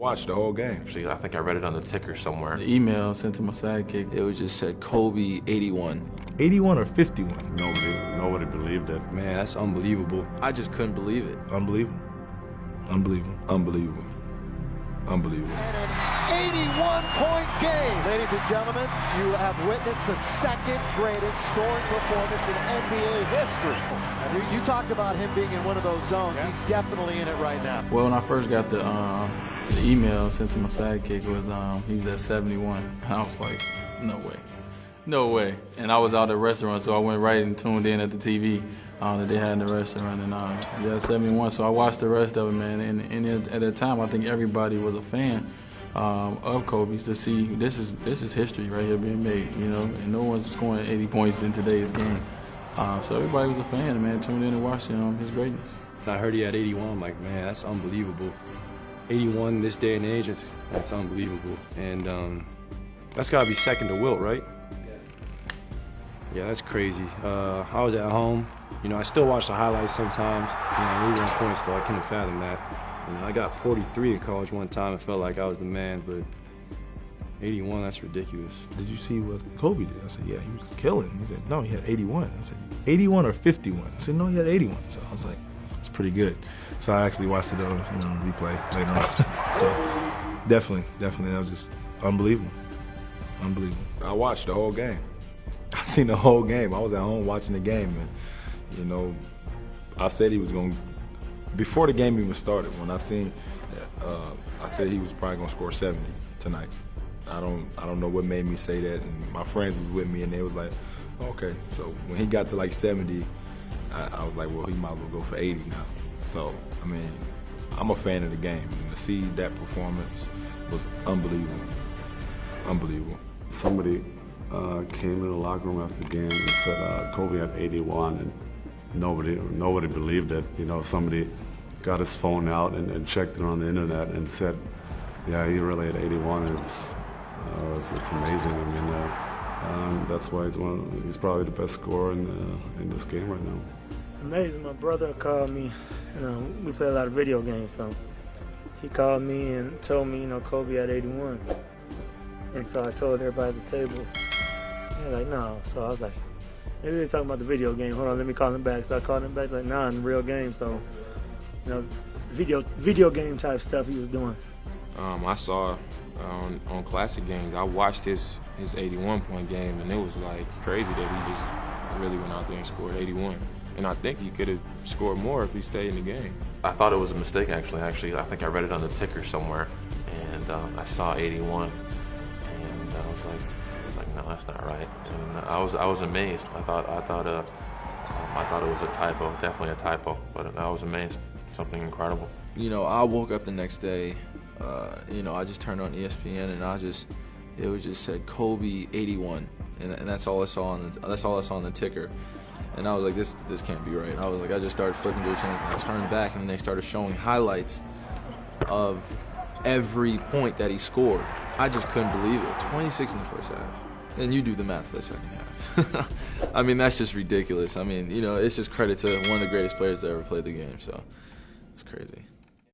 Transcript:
Watched the whole game. Actually, I think I read it on the ticker somewhere. The email sent to my sidekick, it was just said Kobe 81. 81 or 51? Nobody believed it. Man, that's unbelievable. I just couldn't believe it. Unbelievable. Unbelievable. Unbelievable. Unbelievable. And an 81-point game. Ladies and gentlemen, you have witnessed the second greatest scoring performance in NBA history. You talked about him being in one of those zones. Yeah. He's definitely in it right now. Well, when I first got the email sent to my sidekick, he was at 71. I was like, no way. No way. And I was out at the restaurant, so I went right and tuned in at the TV that they had in the restaurant. And he had 71, so I watched the rest of it, man. And at that time, I think everybody was a fan of Kobe's to see this is history right here being made, you know. And no one's scoring 80 points in today's game. So everybody was a fan, man, tuned in and watched his greatness. I heard he had 81. I'm like, man, that's unbelievable. 81 in this day and age, that's unbelievable. And that's got to be second to Wilt, right? Yeah, that's crazy. I was at home. You know, I still watch the highlights sometimes. You know, we were on points, though. I couldn't fathom that. You know, I got 43 in college one time and felt like I was the man, but 81, that's ridiculous. Did you see what Kobe did? I said, yeah, he was killing. He said, no, he had 81. I said, 81 or 51? I said, no, he had 81. So I was like, it's pretty good. So I actually watched the replay later on. So definitely, that was just unbelievable. Unbelievable. I watched the whole game. I seen the whole game. I was at home watching the game, and you know, I said he was going. Before the game even started, when I seen, I said he was probably going to score 70 tonight. I don't know what made me say that, and my friends was with me, and they was like, okay. So when he got to like 70, I was like, well, he might as well go for 80 now. So I mean, I'm a fan of the game, and to see that performance was unbelievable. Unbelievable. Somebody came in the locker room after the game and said Kobe had 81, and nobody believed it. You know, somebody got his phone out and checked it on the internet and said, yeah, he really had 81. And it's amazing. I mean, that's why he's probably the best scorer in this game right now. Amazing. My brother called me. You know, we play a lot of video games, so he called me and told me, you know, Kobe had 81. And so I told everybody at the table. They're like, no. So I was like, maybe they're talking about the video game. Hold on, let me call him back. So I called him back, like, nah, in the real game. So, you know, video game type stuff he was doing. I saw on classic games, I watched his 81-point game, and it was like crazy that he just really went out there and scored 81. And I think he could have scored more if he stayed in the game. I thought it was a mistake, actually. I think I read it on the ticker somewhere, and I saw 81, and I was like, no, that's not right. And I was amazed. I thought it was a typo, definitely a typo, but I was amazed. Something incredible. You know, I woke up the next day. You know, I just turned on ESPN, and it was just said Kobe 81, and that's all I saw on the ticker. And I was like, this can't be right. I was like, I just started flipping through the channels, and I turned back, and they started showing highlights of every point that he scored. I just couldn't believe it. 26 in the first half. And you do the math for the second half. I mean, that's just ridiculous. I mean, you know, it's just credit to one of the greatest players that ever played the game, so it's crazy.